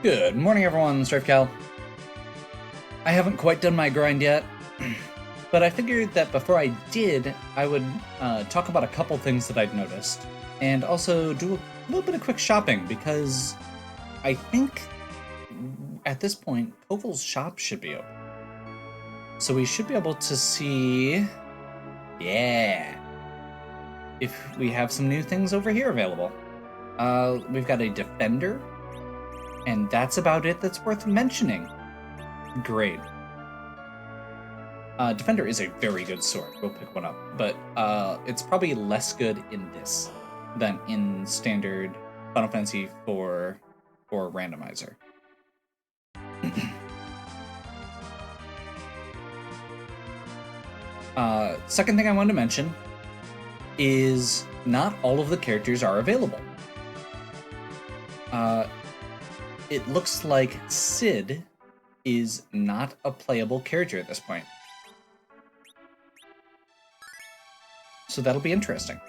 Good morning, everyone. StrifeCal. I haven't quite done my grind yet, but I figured that before I did, I would talk about a couple things that I'd noticed, and also do a little bit of quick shopping, because I think at this point, Koval's shop should be open. So we should be able to see, if we have some new things over here available. We've got a Defender, and that's about it that's worth mentioning. Great. Defender is a very good sword. We'll pick one up, but it's probably less good in this than in standard Final Fantasy 4 or randomizer. Second thing I wanted to mention is not all of the characters are available. It looks like Sid is not a playable character at this point. So that'll be interesting.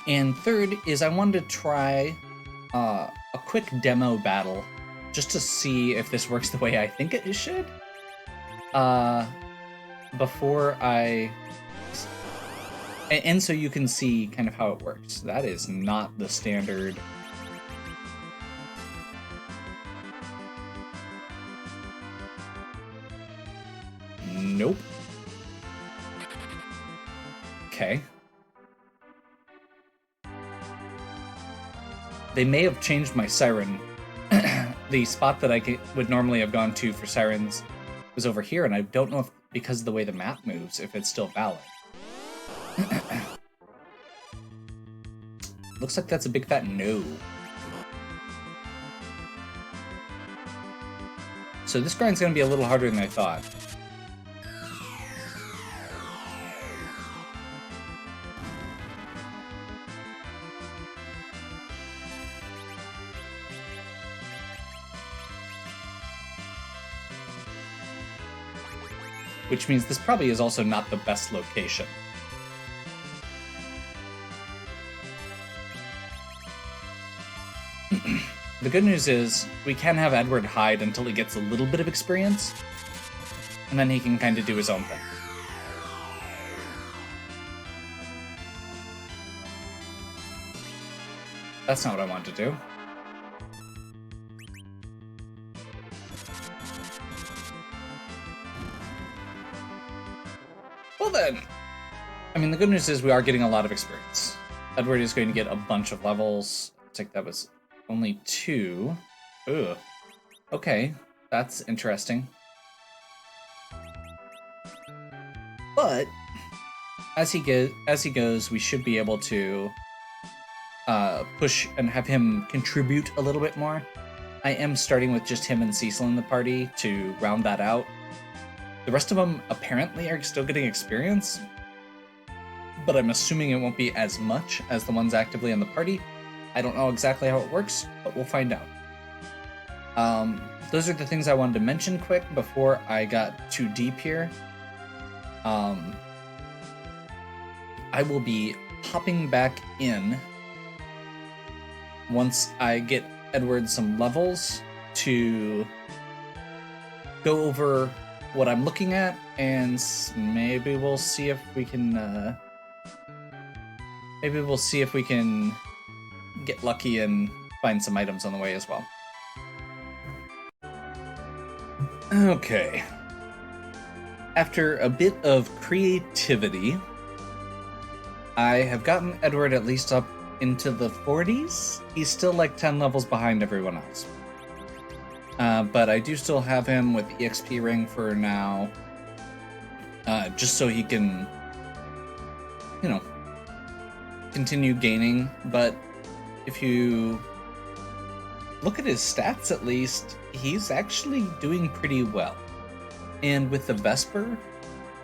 And third is I wanted to try a quick demo battle just to see if this works the way I think it should. Before I... And so you can see kind of how it works. That is not the standard... Nope. Okay. They may have changed my siren. The spot that I would normally have gone to for sirens was over here, and I don't know if, because of the way the map moves, if it's still valid. Looks like that's a big fat no. So this grind's gonna be a little harder than I thought. Which means this probably is also not the best location. The good news is we can have Edward hide until he gets a little bit of experience, and then he can kind of do his own thing. That's not what I want to do. Well then, I mean, the good news is we are getting a lot of experience. Edward is going to get a bunch of levels. I think that was only 2. Ugh. Okay, that's interesting. But as he goes, we should be able to push and have him contribute a little bit more. I am starting with just him and Cecil in the party to round that out. The rest of them apparently are still getting experience, but I'm assuming it won't be as much as the ones actively in the party. I don't know exactly how it works, but we'll find out. Those are the things I wanted to mention quick before I got too deep here. I will be hopping back in once I get Edward some levels to go over what I'm looking at, and maybe we'll see if we can get lucky and find some items on the way as well. Okay. After a bit of creativity, I have gotten Edward at least up into the 40s. He's still like 10 levels behind everyone else. But I do still have him with the EXP ring for now, just so he can, you know, continue gaining. But if you look at his stats, at least, he's actually doing pretty well. And with the Vesper,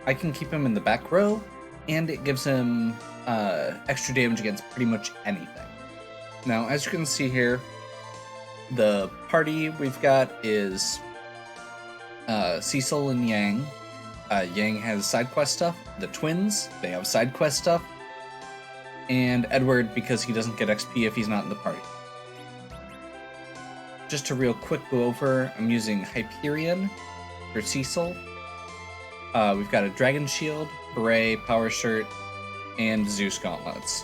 I can keep him in the back row, and it gives him extra damage against pretty much anything. Now, as you can see here, the party we've got is Cecil and Yang. Yang has side quest stuff. The twins, they have side quest stuff. And Edward, because he doesn't get XP if he's not in the party. just to real quick go over, I'm using Hyperion for Cecil. We've got a Dragon Shield, Beret, Power Shirt, and Zeus Gauntlets.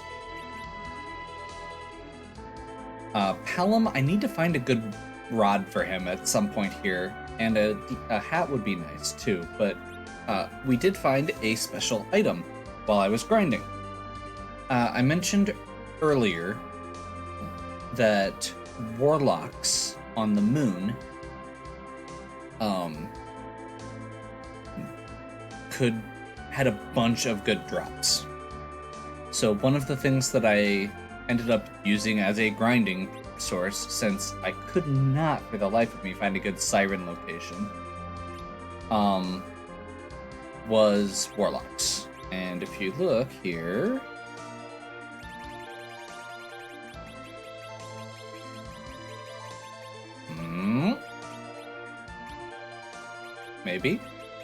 Pelham, I need to find a good rod for him at some point here, and a hat would be nice too, but we did find a special item while I was grinding. I mentioned earlier that warlocks on the moon had a bunch of good drops. So one of the things that I ended up using as a grinding source, since I could not for the life of me find a good siren location, was warlocks. And if you look here,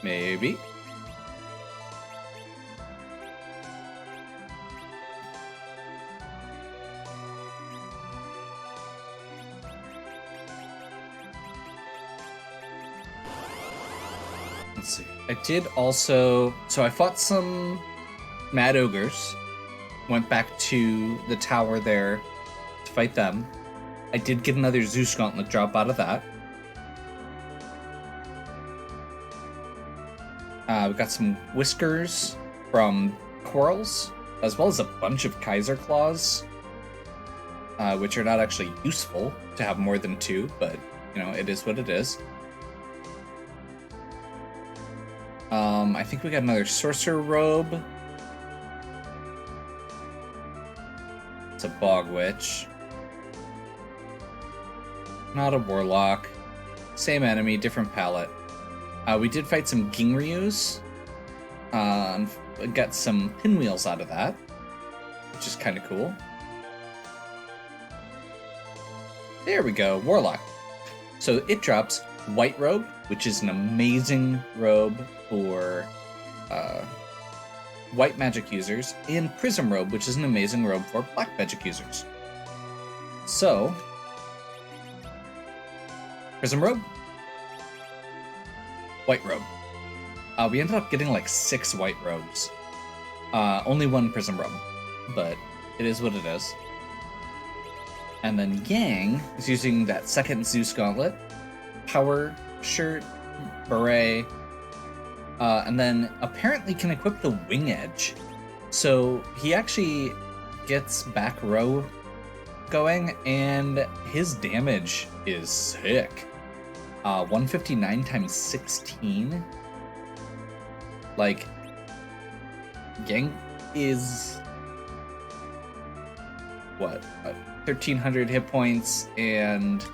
maybe. Let's see. I did also... So I fought some Mad Ogres. Went back to the tower there to fight them. I did get another Zeus Gauntlet drop out of that. We got some Whiskers from Corals, as well as a bunch of Kaiser Claws, which are not actually useful to have more than two, but, you know, it is what it is. I think we got another Sorcerer Robe. It's a Bog Witch. Not a Warlock. Same enemy, different palette. We did fight some Gingryus. Got some pinwheels out of that, which is kind of cool. There we go, Warlock. So it drops White Robe, which is an amazing robe for white magic users, and Prism Robe, which is an amazing robe for black magic users. So, Prism Robe, White Robe. We ended up getting like 6 white robes. Only 1 Prism Robe, but it is what it is. And then Yang is using that second Zeus Gauntlet, Power Shirt, Beret, and then apparently can equip the Wing Edge. So he actually gets back row going, and his damage is sick. 159 times 16. Like, Yang is what? 1,300 hit points and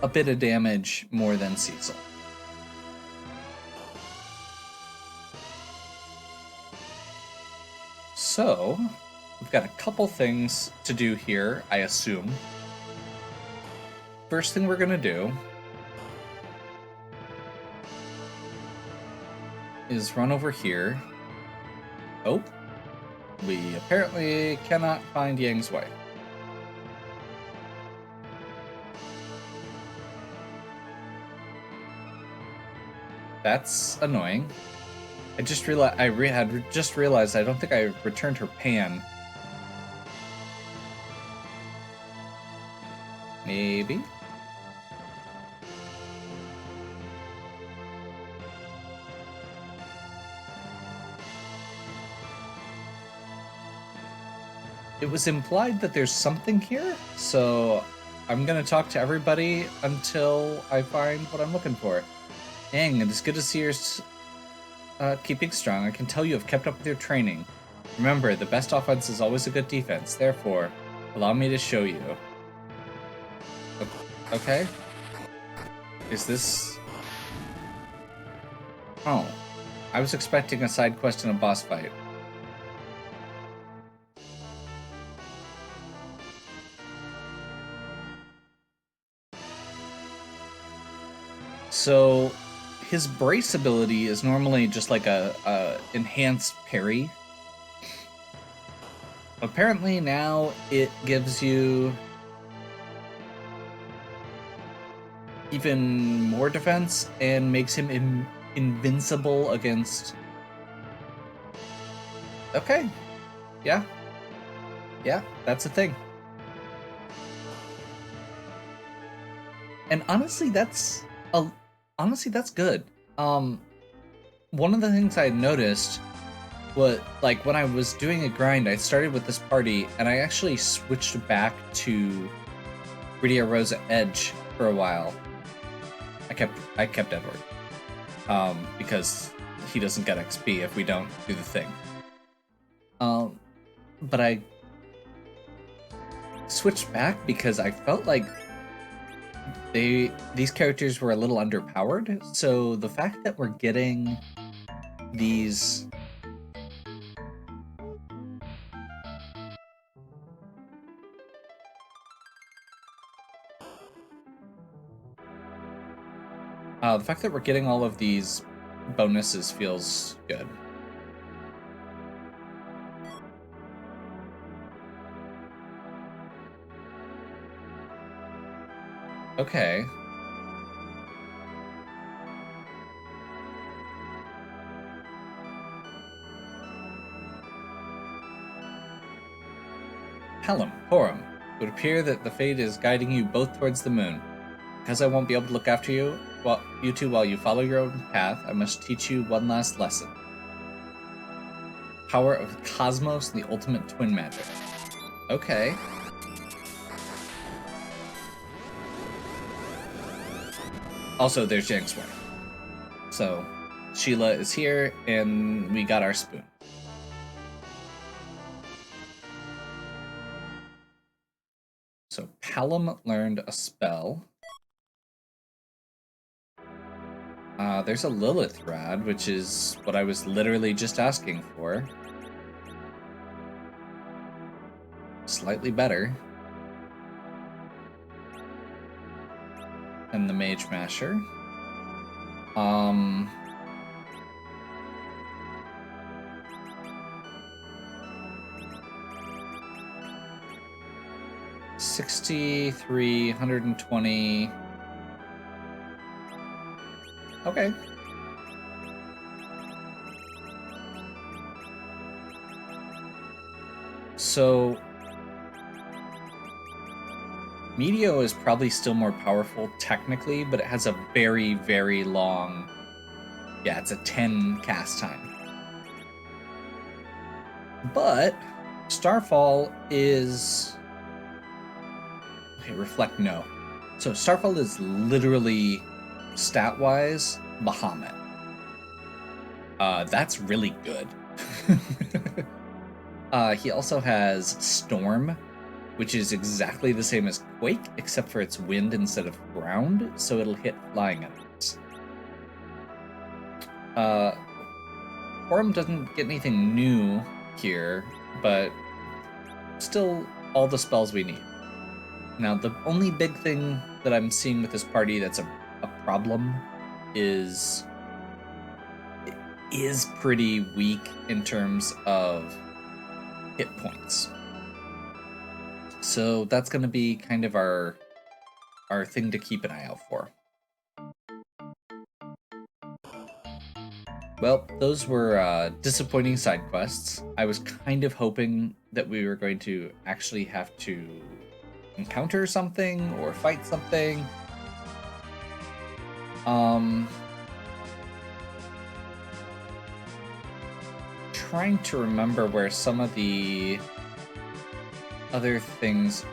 a bit of damage more than Cecil. So, we've got a couple things to do here, I assume. First thing we're gonna do is run over here. Oh, we apparently cannot find Yang's wife. That's annoying. I just realized I don't think I returned her pan. Maybe. It was implied that there's something here, so I'm gonna talk to everybody until I find what I'm looking for. Yang, it is good to see you're keeping strong. I can tell you have kept up with your training. Remember, the best offense is always a good defense. Therefore, allow me to show you. Okay. Is this... Oh. I was expecting a side quest and a boss fight. So, his brace ability is normally just like a enhanced parry. Apparently now it gives you even more defense and makes him invincible against... Okay. Yeah. Yeah, that's a thing. And honestly, that's good. One of the things I noticed was, like, when I was doing a grind, I started with this party, and I actually switched back to Rydia Rosa Edge for a while. I kept Edward, because he doesn't get XP if we don't do the thing. But I switched back because I felt like these characters were a little underpowered. So the fact that we're getting these the fact that we're getting all of these bonuses feels good. Okay. Pelham, Horum, it would appear that the fate is guiding you both towards the moon. Because I won't be able to look after you, you two while you follow your own path, I must teach you one last lesson. Power of the cosmos and the ultimate twin magic. Okay. Also, there's Jank's wife. So, Sheila is here, and we got our spoon. So, Pelham learned a spell. There's a Lilith Rod, which is what I was literally just asking for. Slightly better. And the Mage Masher. 63, 120. Okay. So Meteor is probably still more powerful technically, but it has a very, very long... Yeah, it's a 10 cast time. But Starfall is... Okay, Reflect, no. So Starfall is literally, stat-wise, Bahamut. That's really good. He also has Storm, which is exactly the same as Quake, except for it's wind instead of ground, so it'll hit flying enemies. Forum doesn't get anything new here, but still all the spells we need. Now, the only big thing that I'm seeing with this party that's a problem is it is pretty weak in terms of hit points. So that's going to be kind of our thing to keep an eye out for. Well, those were disappointing side quests. I was kind of hoping that we were going to actually have to encounter something or fight something. Trying to remember where some of the other things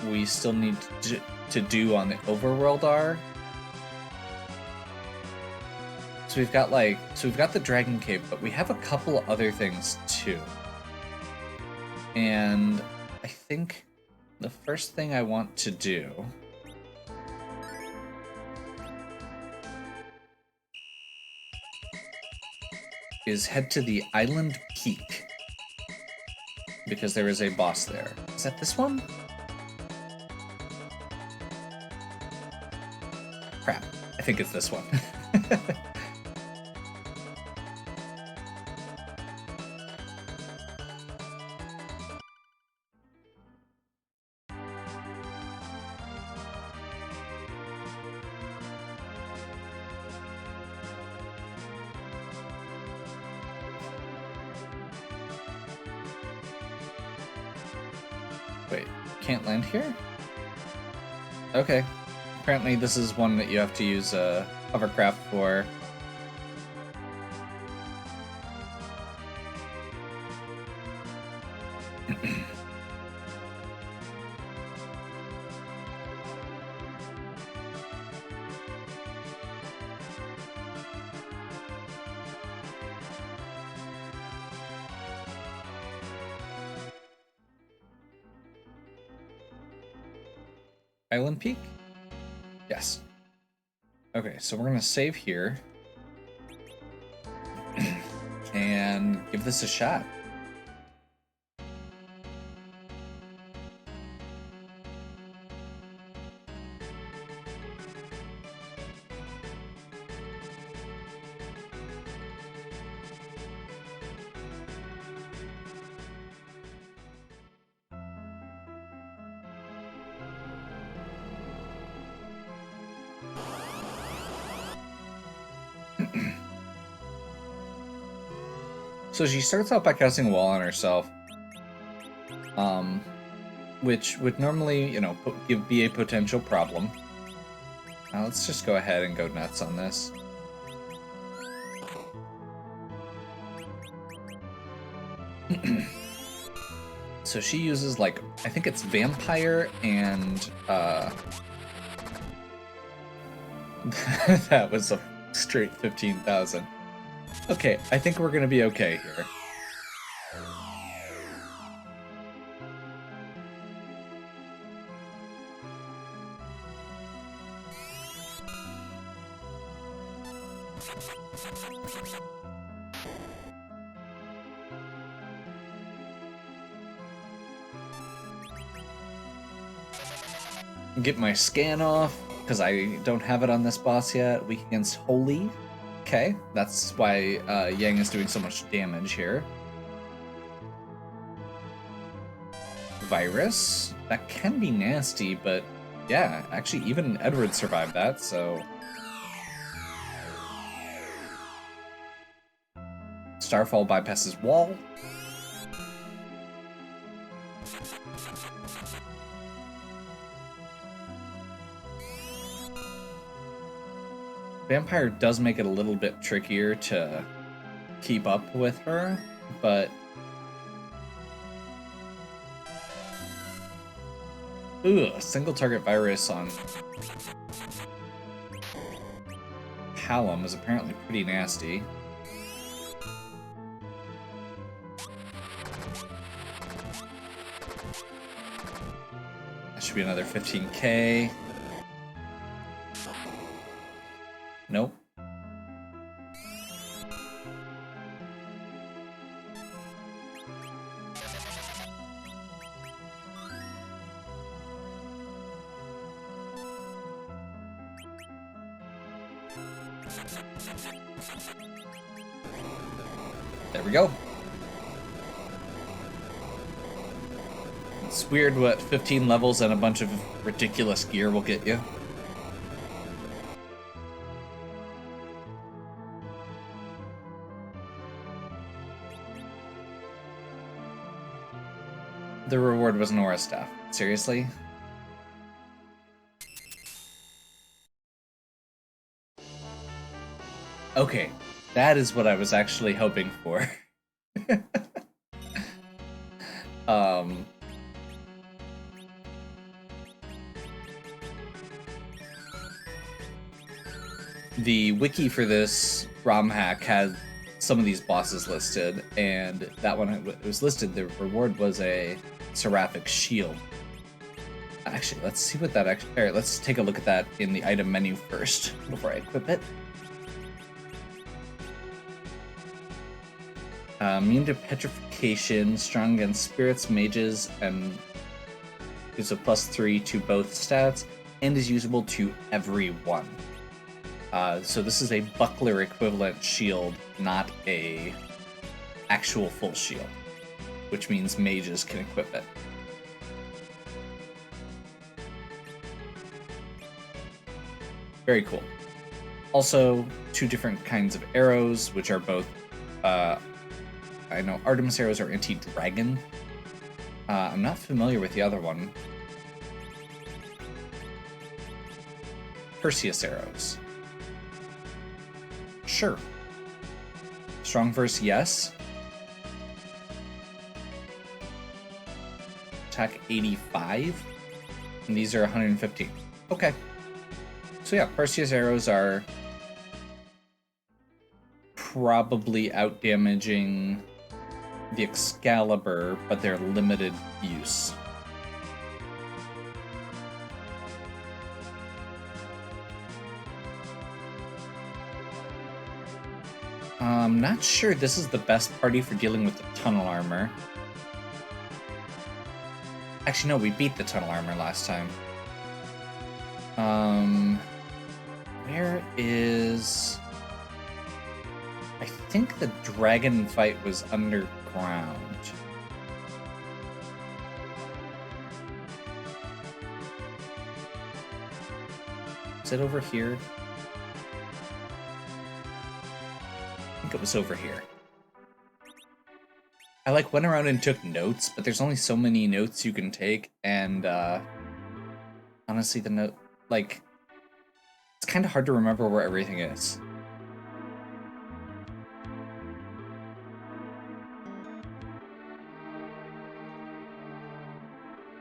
we still need to do on the overworld are. So we've got the Dragon Cave, but we have a couple other things too. And I think the first thing I want to do is head to the Island Peak, because there is a boss there. Is that this one? Crap, I think it's this one. Wait, can't land here? Okay. Apparently this is one that you have to use hovercraft for. Island Peak? Yes. Okay, so we're gonna save here and give this a shot. So she starts out by casting a wall on herself, which would normally, you know, be a potential problem. Now let's just go ahead and go nuts on this. So she uses, like, I think it's Vampire and, that was a straight 15,000. Okay, I think we're gonna be okay here. Get my scan off, because I don't have it on this boss yet. Weak against Holy. Okay, that's why Yang is doing so much damage here. Virus? That can be nasty, but yeah, actually even Edward survived that, so... Starfall bypasses wall. Vampire does make it a little bit trickier to keep up with her, but... Ooh, single target virus on Hallam is apparently pretty nasty. That should be another 15k. Nope. There we go. It's weird what 15 levels and a bunch of ridiculous gear will get you. The reward was Nora's staff. Seriously? Okay, that is what I was actually hoping for. The wiki for this RomHack had some of these bosses listed, and that one it was listed, the reward was a Seraphic Shield. Actually, let's see what that actually... Alright, let's take a look at that in the item menu first, before I equip it. Immune to petrification, strong against spirits, mages, and gives a +3 to both stats, and is usable to everyone. So this is a buckler equivalent shield, not a actual full shield, which means mages can equip it. Very cool. Also, 2 different kinds of arrows, which are both, I know Artemis arrows are anti-dragon, I'm not familiar with the other one. Perseus arrows. Sure. Strong verse, yes. Attack 85. And these are 115. Okay. So yeah, Perseus arrows are probably out-damaging the Excalibur, but they're limited use. I'm not sure this is the best party for dealing with the tunnel armor. Actually, no, we beat the tunnel armor last time. Where is... I think the dragon fight was underground. Is it over here? I think it was over here. I went around and took notes, but there's only so many notes you can take, and honestly, the note, it's kind of hard to remember where everything is.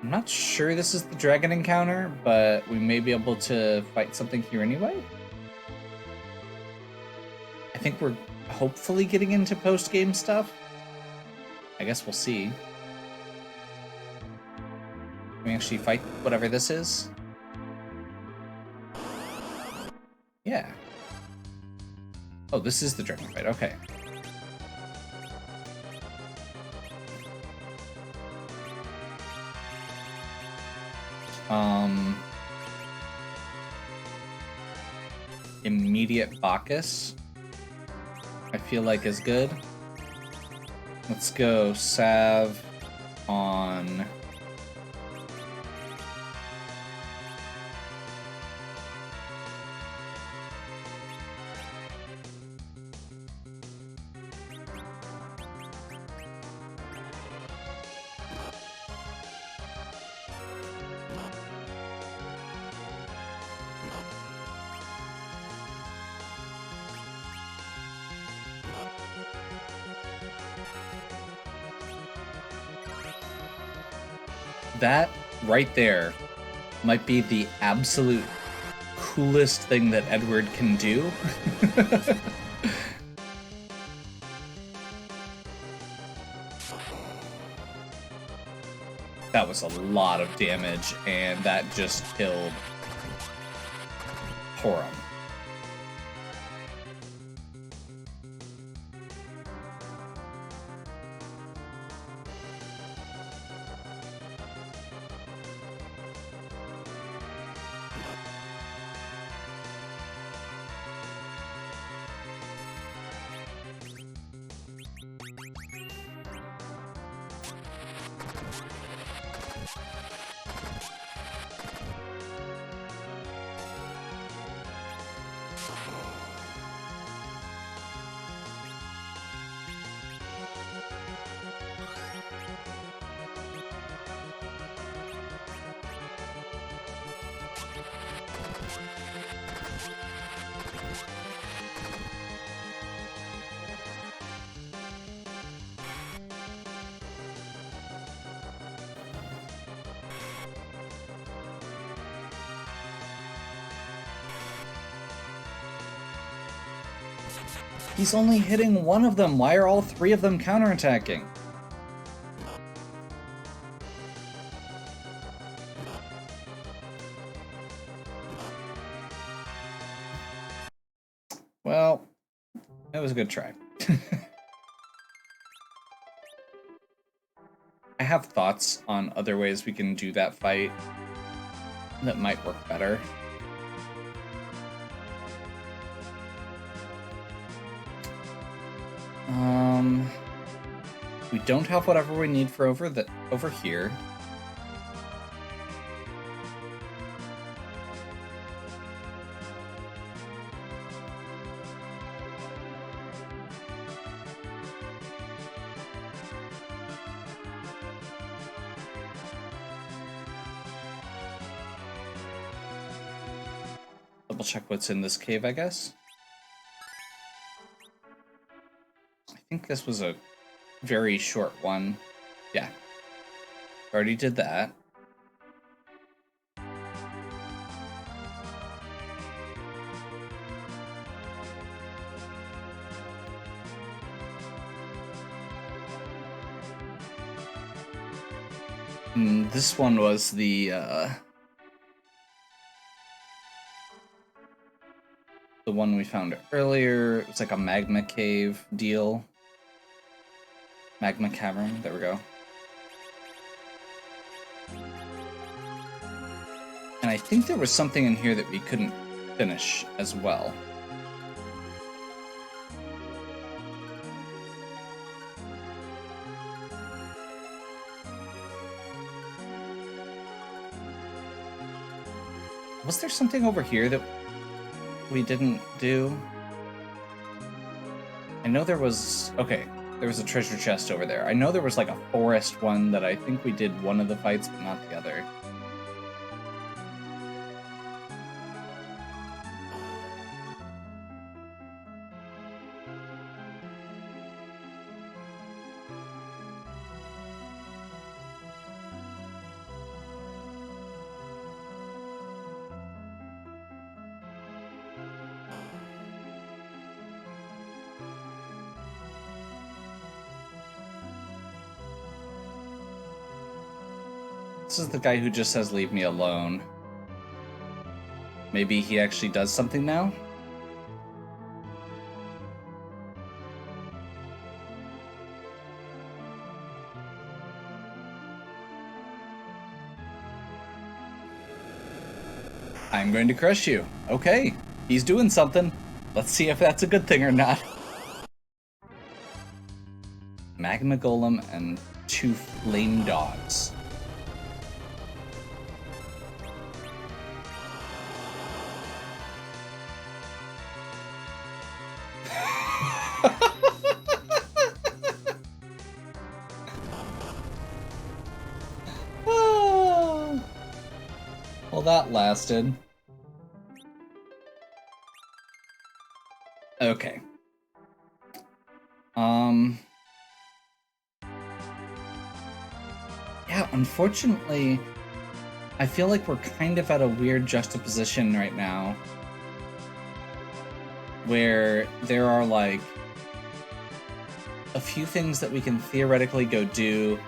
I'm not sure this is the dragon encounter, but we may be able to fight something here anyway. I think we're hopefully getting into post-game stuff. I guess we'll see. Can we actually fight whatever this is? Yeah. Oh, this is the dragon fight. Okay. Immediate Bacchus, I feel like is good. Let's go salve on that right there might be the absolute coolest thing that Edward can do. That was a lot of damage, and that just killed Horum. He's only hitting one of them. Why are all three of them counterattacking? Well, that was a good try. I have thoughts on other ways we can do that fight that might work better. We don't have whatever we need for over here. Double check what's in this cave, I guess. I think this was a very short one. Yeah. Already did that. This one was the one we found earlier. It's like a magma cave deal. Magma cavern, there we go. And I think there was something in here that we couldn't finish as well. Was there something over here that we didn't do? I know there was... Okay, there was a treasure chest over there. I know there was like a forest one that I think we did one of the fights, but not the other. This is the guy who just says, leave me alone. Maybe he actually does something now? I'm going to crush you. Okay, he's doing something. Let's see if that's a good thing or not. Magma Golem and 2 flame dogs. Well, that lasted. Okay. Yeah, unfortunately, I feel like we're kind of at a weird juxtaposition right now where there are like a few things that we can theoretically go do.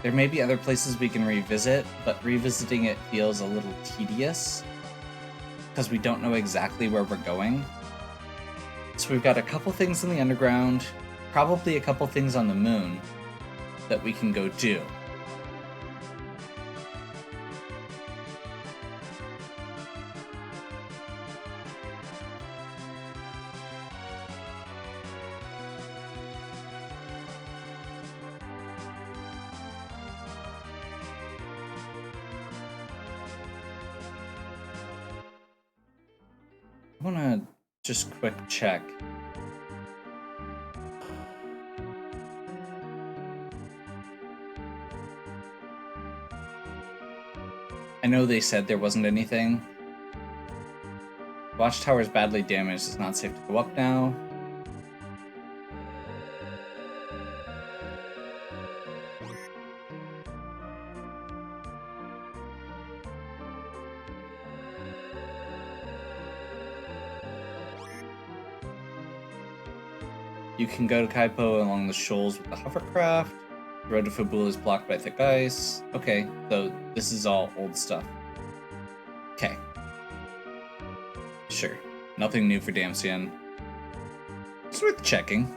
There may be other places we can revisit, but revisiting it feels a little tedious because we don't know exactly where we're going. So we've got a couple things in the underground, probably a couple things on the moon that we can go do. I want to just quick check. I know they said there wasn't anything. Watchtower is badly damaged. It's not safe to go up now. You can go to Kaipo along the shoals with the hovercraft. The road to Fabula is blocked by thick ice. Okay, so this is all old stuff. Okay. Sure. Nothing new for Damsian. It's worth checking.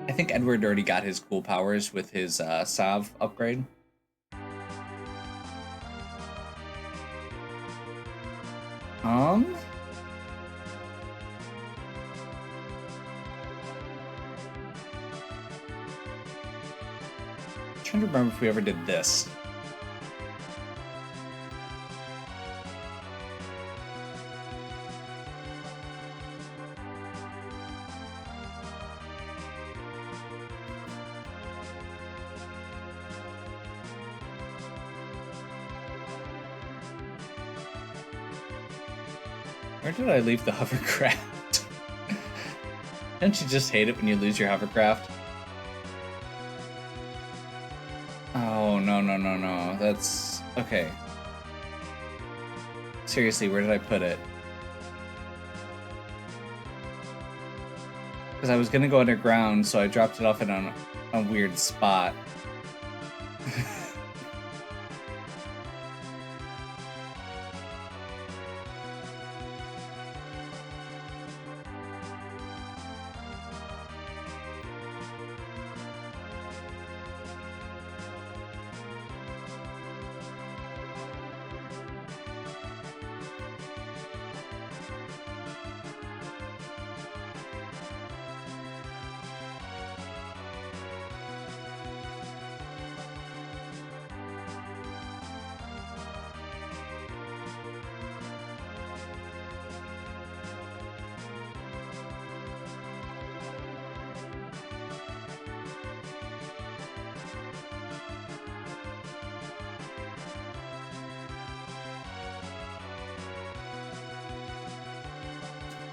I think Edward already got his cool powers with his Salve upgrade. I'm trying to remember if we ever did this. Where did I leave the hovercraft? Don't you just hate it when you lose your hovercraft? Oh, no. That's... okay. Seriously, where did I put it? Because I was gonna go underground, so I dropped it off in a weird spot.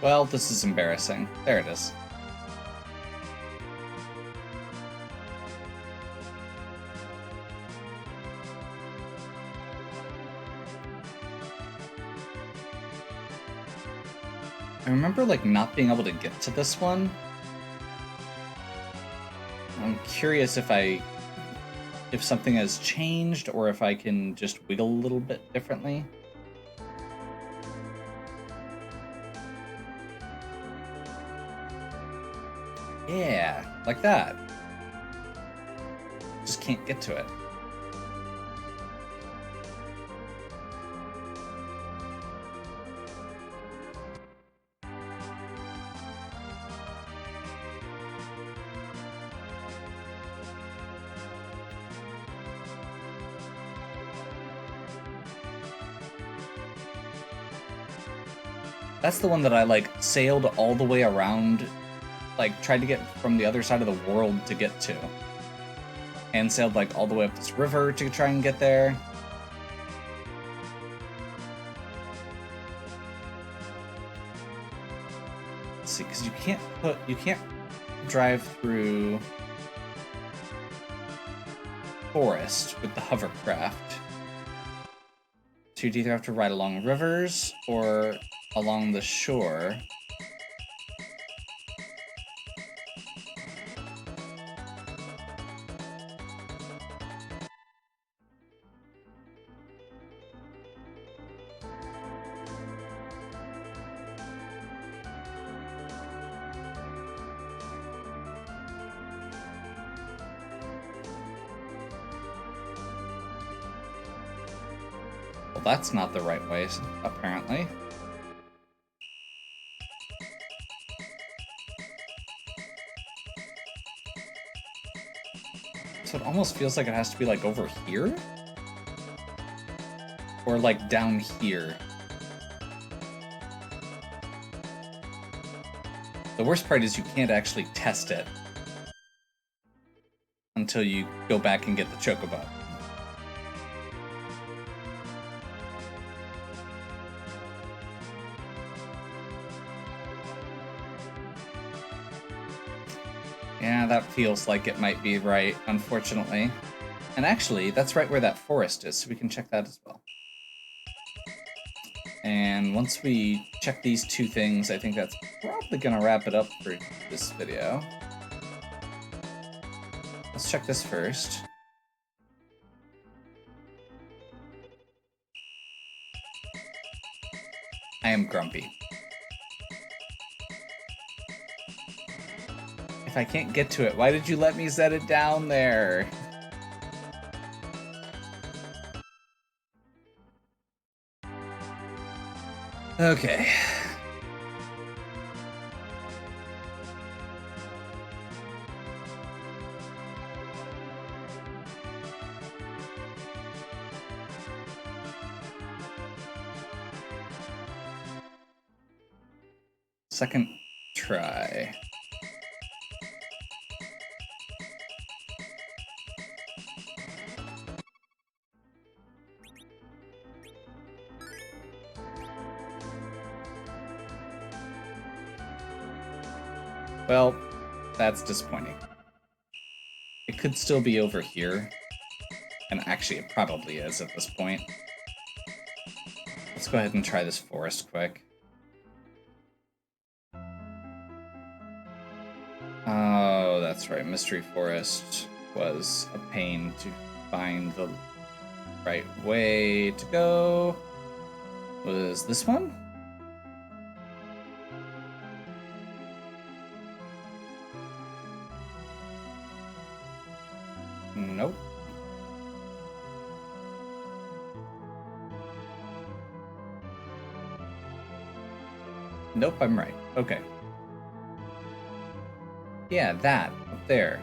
Well, this is embarrassing. There it is. I remember, like, not being able to get to this one. I'm curious if something has changed, or if I can just wiggle a little bit differently. Yeah, like that. Just can't get to it. That's the one that I, like, sailed all the way around, like, tried to get from the other side of the world to get to. And sailed, like, all the way up this river to try and get there. Let's see, because you can't drive through forest with the hovercraft. So you'd either have to ride along rivers or along the shore. Well, that's not the right way, apparently. So it almost feels like it has to be, like, over here? Or, like, down here. The worst part is you can't actually test it until you go back and get the chocobo. Yeah, that feels like it might be right, unfortunately. And actually, that's right where that forest is, so we can check that as well. And once we check these two things, I think that's probably gonna wrap it up for this video. Let's check this first. I am grumpy. If I can't get to it, why did you let me set it down there? Okay. Second try. Well, that's disappointing. It could still be over here. And actually, it probably is at this point. Let's go ahead and try this forest quick. Oh, that's right. Mystery Forest was a pain to find the right way to go. Was this one? Nope. Nope, I'm right. Okay. Yeah, that up there.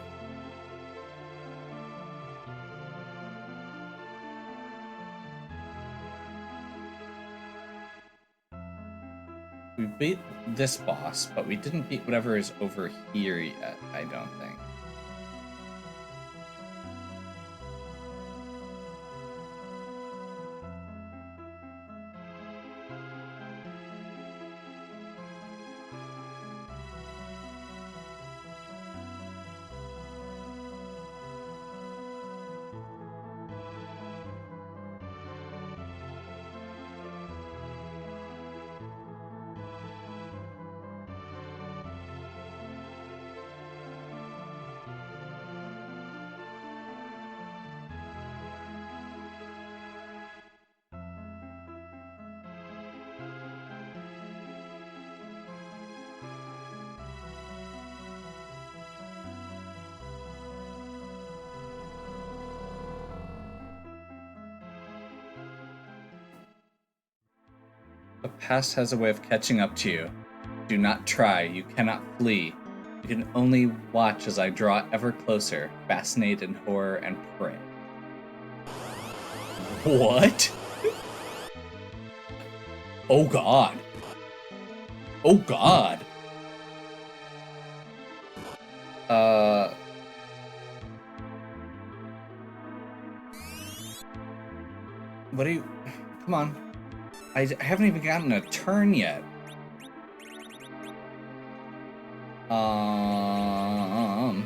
We beat this boss, but we didn't beat whatever is over here yet, I don't think. The past has a way of catching up to you. Do not try, you cannot flee. You can only watch as I draw ever closer, fascinate in horror and prey. What? Oh god. Oh god. What are you... Come on. I haven't even gotten a turn yet. I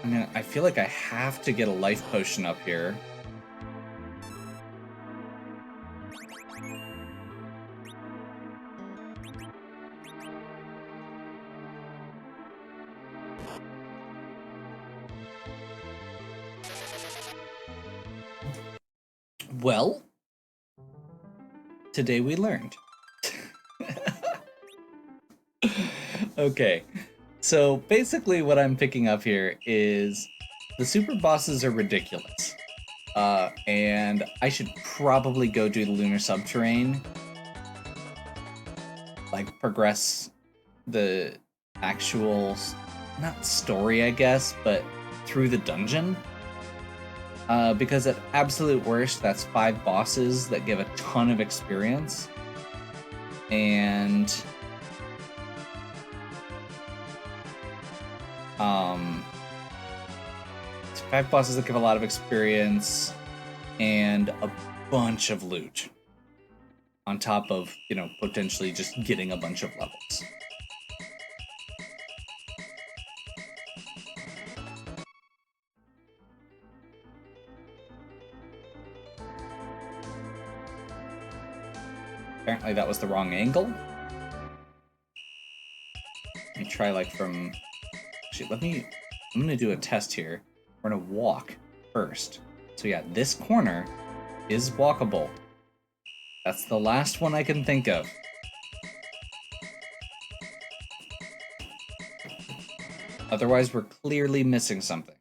mean, I feel like I have to get a life potion up here. Well, today we learned. Okay, so basically what I'm picking up here is the super bosses are ridiculous. And I should probably go do the Lunar Subterrane. Like, progress the actual, not story, I guess, but through the dungeon. Because at absolute worst, that's 5 bosses that give a ton of experience. And it's 5 bosses that give a lot of experience and a bunch of loot. On top of, you know, potentially just getting a bunch of levels. Apparently that was the wrong angle. Let me try like from... Actually, I'm gonna do a test here. We're gonna walk first. So yeah, this corner is walkable. That's the last one I can think of. Otherwise, we're clearly missing something.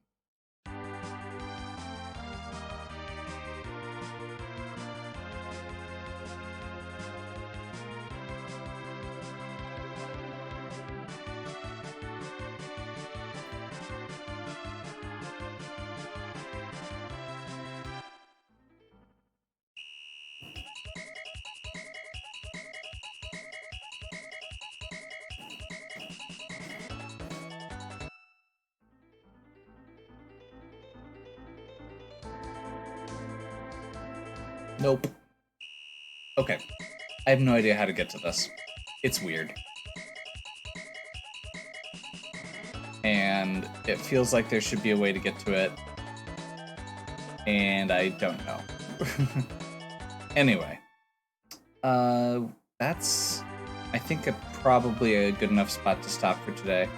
Nope. Okay. I have no idea how to get to this. It's weird. And it feels like there should be a way to get to it. And I don't know. Anyway. That's, I think, probably a good enough spot to stop for today.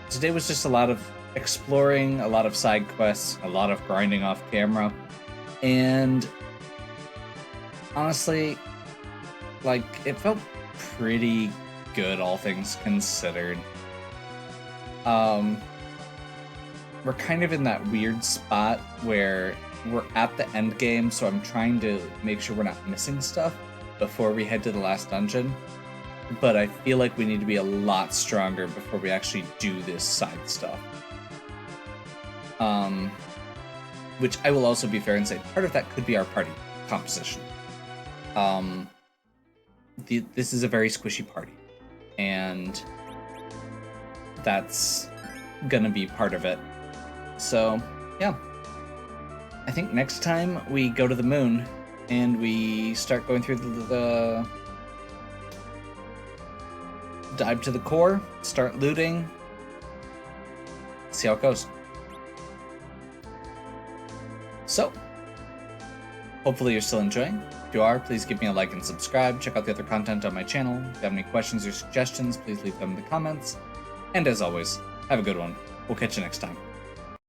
Today was just a lot of exploring, a lot of side quests, a lot of grinding off camera, and honestly, like, it felt pretty good, all things considered. We're kind of in that weird spot where we're at the end game, so I'm trying to make sure we're not missing stuff before we head to the last dungeon. But I feel like we need to be a lot stronger before we actually do this side stuff. Which I will also be fair and say part of that could be our party composition. This is a very squishy party, and that's gonna be part of it. So, yeah. I think next time we go to the moon and we start going through the dive to the core, start looting, see how it goes. So, hopefully you're still enjoying. If you are, please give me a like and subscribe. Check out the other content on my channel. If you have any questions or suggestions, please leave them in the comments. And as always, have a good one. We'll catch you next time.